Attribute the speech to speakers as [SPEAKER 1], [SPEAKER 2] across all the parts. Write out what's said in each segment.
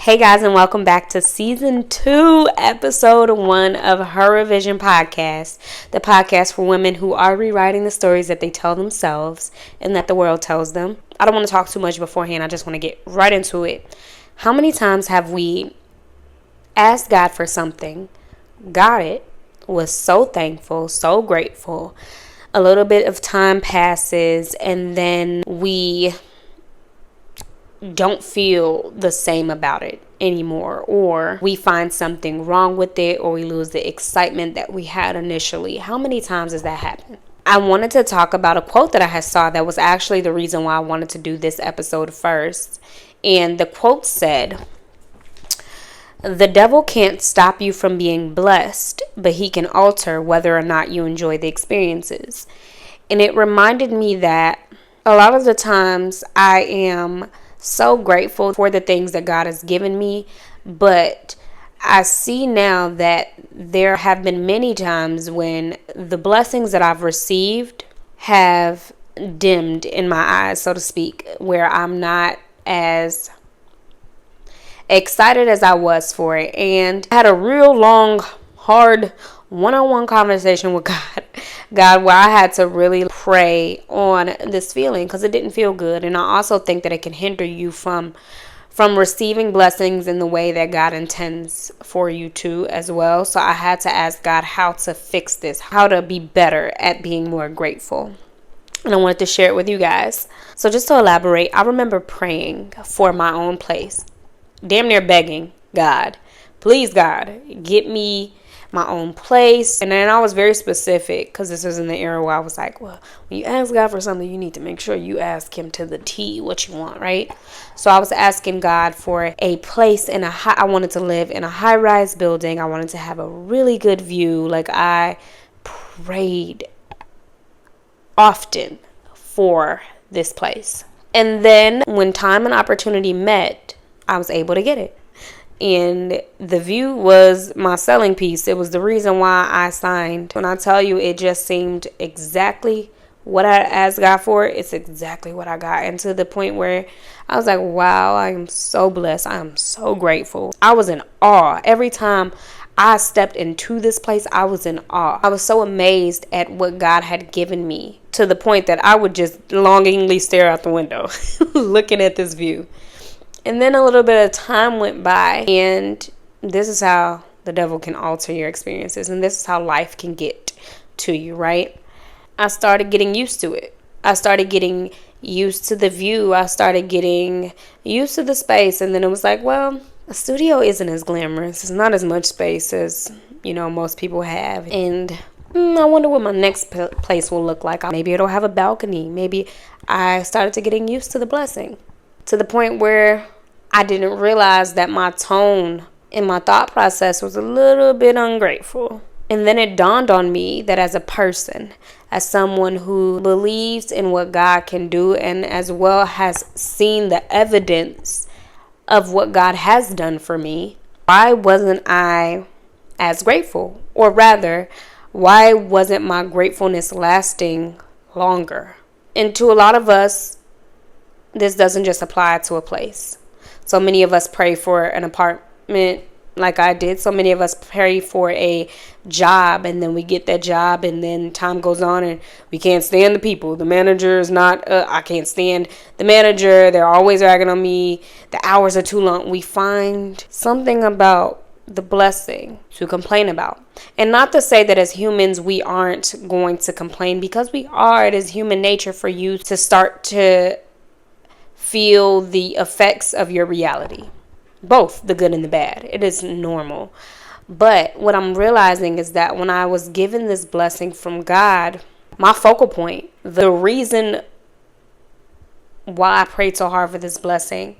[SPEAKER 1] Hey guys, and welcome back to season 2, episode 1 of Her Revision Podcast, the podcast for women who are rewriting the stories that they tell themselves and that the world tells them. I don't want to talk too much beforehand. I just want to get right into it. How many times have we asked God for something, got it, was so thankful, so grateful, a little bit of time passes, and then we don't feel the same about it anymore, or we find something wrong with it, or we lose the excitement that we had initially. How many times has that happened? I wanted to talk about a quote that I had saw that was actually the reason why I wanted to do this episode first. And the quote said, "The devil can't stop you from being blessed, but he can alter whether or not you enjoy the experiences." And it reminded me that a lot of the times I am so grateful for the things that God has given me, but I see now that there have been many times when the blessings that I've received have dimmed in my eyes, so to speak, where I'm not as excited as I was for it. And I had a real long, hard one-on-one conversation with God, where I had to really pray on this feeling because it didn't feel good. And I also think that it can hinder you from receiving blessings in the way that God intends for you to as well. So I had to ask God how to fix this, how to be better at being more grateful. And I wanted to share it with you guys. So just to elaborate, I remember praying for my own place, damn near begging God, please God, get me my own place. And then I was very specific because this was in the era where I was like, well, when you ask God for something, you need to make sure you ask him to the T what you want, right? So I was asking God for a place I wanted to live in a high-rise building. I wanted to have a really good view. Like, I prayed often for this place. And then when time and opportunity met, I was able to get it. And the view was my selling piece. It was the reason why I signed. When I tell you, it just seemed exactly what I asked God for. It's exactly what I got. And to the point where I was like, wow, I am so blessed. I am so grateful. I was in awe. Every time I stepped into this place, I was in awe. I was so amazed at what God had given me, to the point that I would just longingly stare out the window looking at this view. And then a little bit of time went by, and this is how the devil can alter your experiences, and this is how life can get to you, right? I started getting used to it. I started getting used to the view. I started getting used to the space, and then it was like, well, a studio isn't as glamorous. It's not as much space as, most people have. And I wonder what my next place will look like. Maybe it'll have a balcony. Maybe I started to getting used to the blessing, to the point where I didn't realize that my tone in my thought process was a little bit ungrateful. And then it dawned on me that as a person, as someone who believes in what God can do, and as well has seen the evidence of what God has done for me, why wasn't I as grateful? Or rather, why wasn't my gratefulness lasting longer? And to a lot of us, this doesn't just apply to a place. So many of us pray for an apartment like I did. So many of us pray for a job, and then we get that job, and then time goes on and we can't stand the people. The manager is not, I can't stand the manager. They're always ragging on me. The hours are too long. We find something about the blessing to complain about. And not to say that as humans we aren't going to complain, because we are. It is human nature for you to start to feel the effects of your reality, both the good and the bad. It is normal. But what I'm realizing is that when I was given this blessing from God, my focal point, the reason why I prayed so hard for this blessing,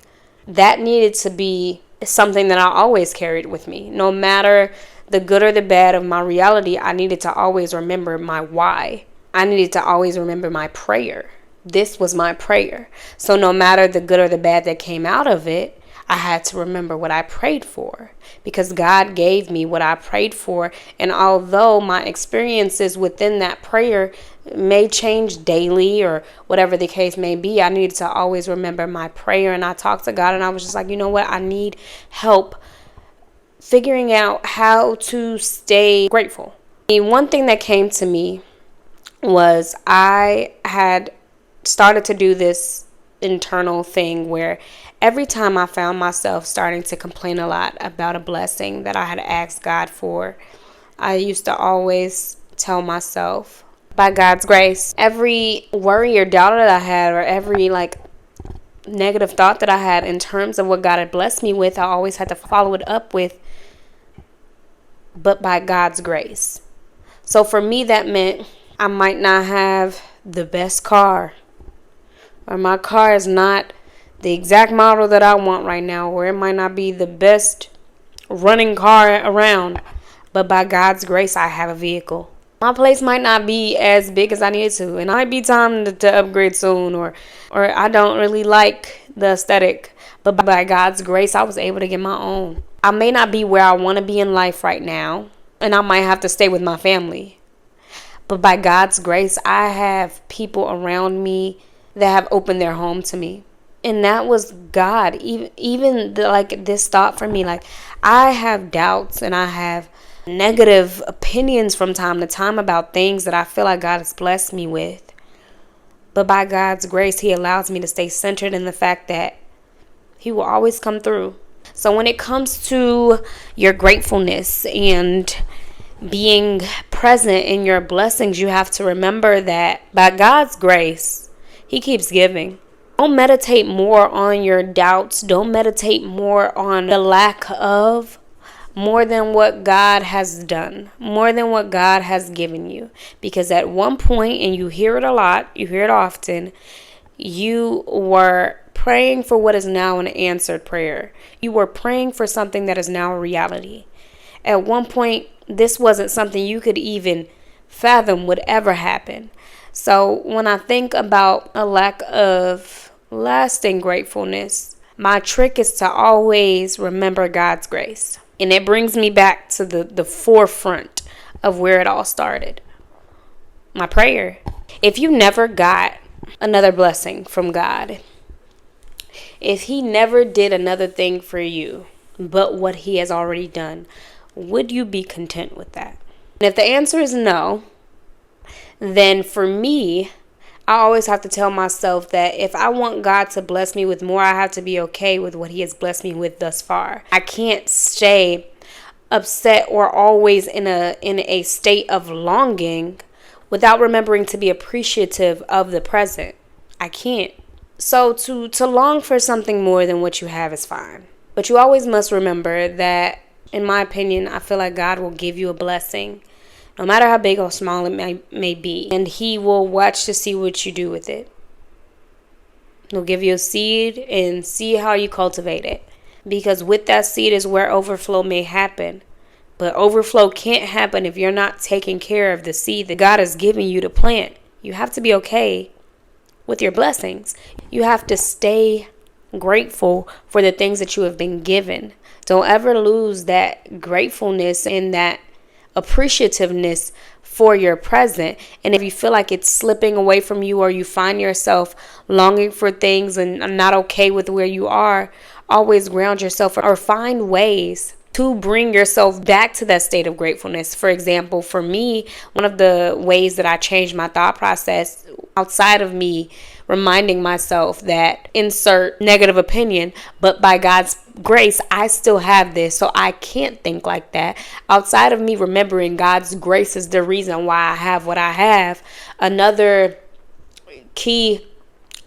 [SPEAKER 1] that needed to be something that I always carried with me. No matter the good or the bad of my reality, I needed to always remember my why. I needed to always remember my prayer. This was my prayer. So no matter the good or the bad that came out of it, I had to remember what I prayed for, because God gave me what I prayed for. And although my experiences within that prayer may change daily or whatever the case may be. I needed to always remember my prayer, and I talked to God, and I was just like, you know what? I need help figuring out how to stay grateful. And one thing that came to me was I had started to do this internal thing where every time I found myself starting to complain a lot about a blessing that I had asked God for, I used to always tell myself, by God's grace, every worry or doubt that I had, or every negative thought that I had in terms of what God had blessed me with, I always had to follow it up with, but by God's grace. So for me, that meant I might not have the best car, or my car is not the exact model that I want right now, or it might not be the best running car around, but by God's grace, I have a vehicle. My place might not be as big as I need to, and it might be time to upgrade soon, or I don't really like the aesthetic, but by God's grace, I was able to get my own. I may not be where I want to be in life right now, and I might have to stay with my family, but by God's grace, I have people around me that have opened their home to me. And that was God. Even this thought for me, I have doubts and I have negative opinions from time to time about things that I feel like God has blessed me with. But by God's grace, He allows me to stay centered in the fact that He will always come through. So when it comes to your gratefulness and being present in your blessings, you have to remember that by God's grace, He keeps giving. Don't meditate more on your doubts. Don't meditate more on the lack of, more than what God has done, more than what God has given you. Because at one point, and you hear it a lot, you hear it often, you were praying for what is now an answered prayer. You were praying for something that is now a reality. At one point, this wasn't something you could even fathom would ever happen. So when I think about a lack of lasting gratefulness, my trick is to always remember God's grace. And it brings me back to the forefront of where it all started. My prayer. If you never got another blessing from God, if He never did another thing for you but what He has already done, would you be content with that? And if the answer is no, then for me, I always have to tell myself that if I want God to bless me with more, I have to be okay with what He has blessed me with thus far. I can't stay upset or always in a state of longing without remembering to be appreciative of the present. I can't. So to long for something more than what you have is fine. But you always must remember that, in my opinion, I feel like God will give you a blessing, no matter how big or small it may be. And He will watch to see what you do with it. He'll give you a seed and see how you cultivate it. Because with that seed is where overflow may happen. But overflow can't happen if you're not taking care of the seed that God has given you to plant. You have to be okay with your blessings. You have to stay grateful for the things that you have been given. Don't ever lose that gratefulness and that appreciativeness for your present. And if you feel like it's slipping away from you, or you find yourself longing for things and not okay with where you are, always ground yourself or find ways to bring yourself back to that state of gratefulness. For example, for me, one of the ways that I changed my thought process, outside of me reminding myself that insert negative opinion, but by God's grace, I still have this, so I can't think like that. Outside of me remembering God's grace is the reason why I have what I have, another key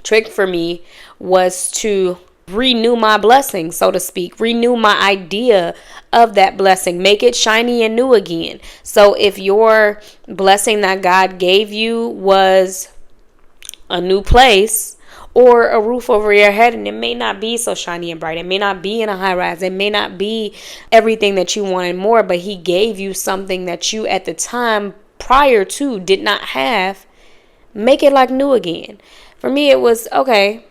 [SPEAKER 1] trick for me was to renew my blessing, so to speak, renew my idea of that blessing, make it shiny and new again. So if your blessing that God gave you was a new place or a roof over your head, and it may not be so shiny and bright, it may not be in a high rise, it may not be everything that you wanted more, but He gave you something that you at the time prior to did not have, make it like new again. For me, it was, okay,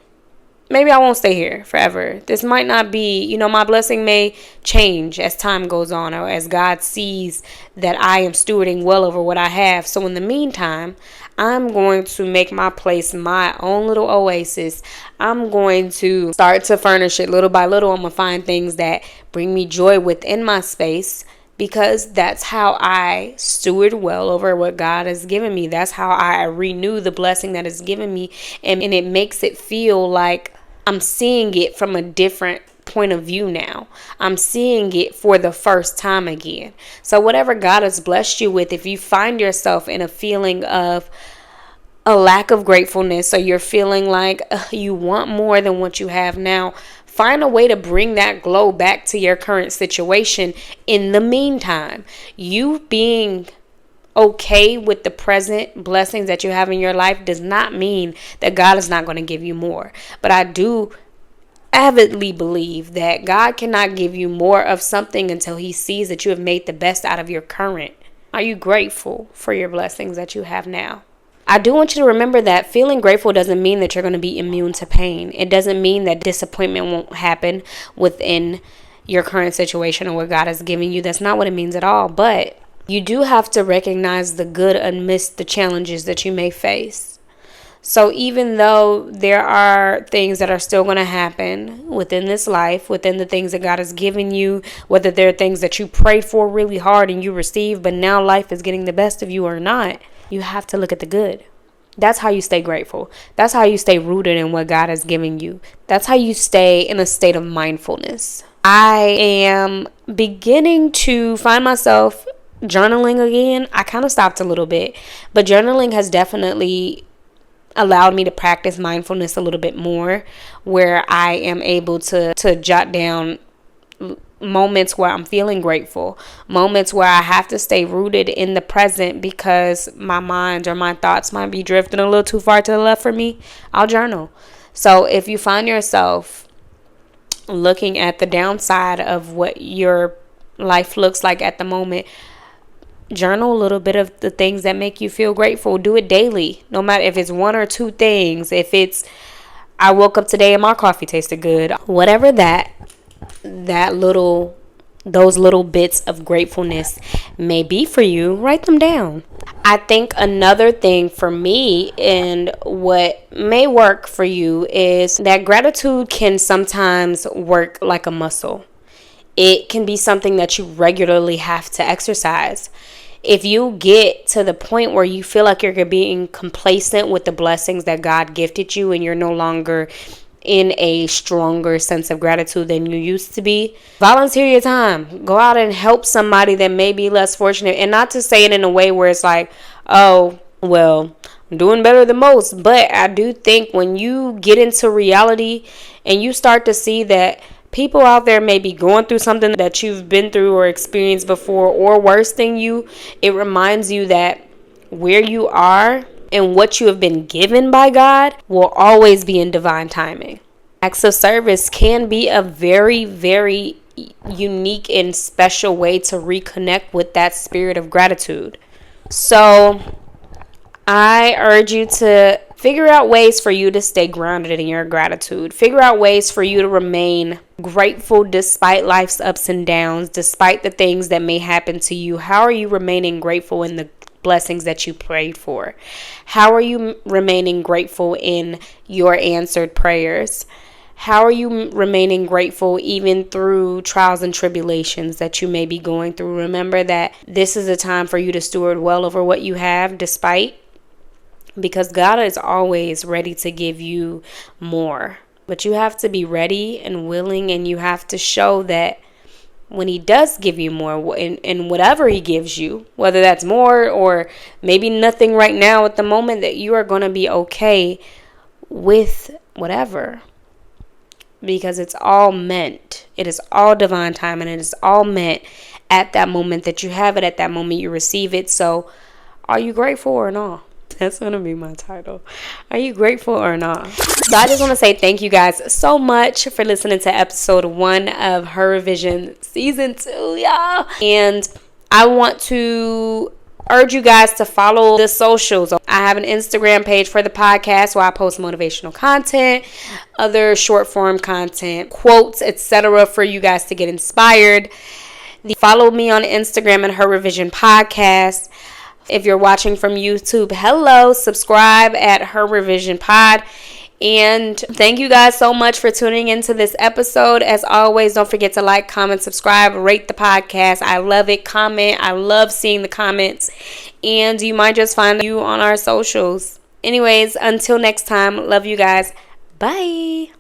[SPEAKER 1] maybe I won't stay here forever. This might not be, my blessing may change as time goes on, or as God sees that I am stewarding well over what I have. So in the meantime, I'm going to make my place my own little oasis. I'm going to start to furnish it little by little. I'm going to find things that bring me joy within my space, because that's how I steward well over what God has given me. That's how I renew the blessing that is given me. And it makes it feel like I'm seeing it from a different point of view now. I'm seeing it for the first time again. So whatever God has blessed you with, if you find yourself in a feeling of a lack of gratefulness, or you're feeling like you want more than what you have now, find a way to bring that glow back to your current situation. In the meantime, you being okay with the present blessings that you have in your life does not mean that God is not going to give you more. But I do avidly believe that God cannot give you more of something until he sees that you have made the best out of your current. Are you grateful for your blessings that you have now? I do want you to remember that feeling grateful doesn't mean that you're going to be immune to pain. It doesn't mean that disappointment won't happen within your current situation or what God has given you. That's not what it means at all. But you do have to recognize the good amidst the challenges that you may face. So even though there are things that are still going to happen within this life, within the things that God has given you, whether they're things that you prayed for really hard and you received, but now life is getting the best of you or not, you have to look at the good. That's how you stay grateful. That's how you stay rooted in what God has given you. That's how you stay in a state of mindfulness. I am beginning to find myself journaling again. I kind of stopped a little bit, but journaling has definitely allowed me to practice mindfulness a little bit more, where I am able to jot down moments where I'm feeling grateful, moments where I have to stay rooted in the present because my mind or my thoughts might be drifting a little too far to the left for me. I'll journal. So if you find yourself looking at the downside of what your life looks like at the moment, journal a little bit of the things that make you feel grateful. Do it daily, no matter if it's one or two things. If it's, I woke up today and my coffee tasted good, whatever those little bits of gratefulness may be for you, write them down. I think another thing for me, and what may work for you, is that gratitude can sometimes work like a muscle. It can be something that you regularly have to exercise. If you get to the point where you feel like you're being complacent with the blessings that God gifted you and you're no longer in a stronger sense of gratitude than you used to be, volunteer your time. Go out and help somebody that may be less fortunate. And not to say it in a way where it's like, oh, well, I'm doing better than most. But I do think when you get into reality and you start to see that people out there may be going through something that you've been through or experienced before, or worse than you, it reminds you that where you are and what you have been given by God will always be in divine timing. Acts of service can be a very, very unique and special way to reconnect with that spirit of gratitude. So I urge you to figure out ways for you to stay grounded in your gratitude. Figure out ways for you to remain grateful despite life's ups and downs, despite the things that may happen to you. How are you remaining grateful in the blessings that you prayed for? How are you remaining grateful in your answered prayers? How are you remaining grateful even through trials and tribulations that you may be going through? Remember that this is a time for you to steward well over what you have, because God is always ready to give you more. But you have to be ready and willing, and you have to show that when he does give you more, and whatever he gives you, whether that's more or maybe nothing right now at the moment, that you are going to be okay with whatever. Because it's all meant. It is all divine time, and it is all meant at that moment that you have it, at that moment you receive it. So are you grateful or not? That's going to be my title. Are you grateful or not? So I just want to say thank you guys so much for listening to episode 1 of Her Vision season 2, y'all. And I want to urge you guys to follow the socials. I have an Instagram page for the podcast where I post motivational content, other short form content, quotes, etc. for you guys to get inspired. Follow me on Instagram at Her Vision Podcast. If you're watching from YouTube, hello, subscribe at Her Revision Pod. And thank you guys so much for tuning into this episode. As always, don't forget to like, comment, subscribe, rate the podcast. I love it. Comment. I love seeing the comments. And you might just find you on our socials. Anyways, until next time, love you guys. Bye.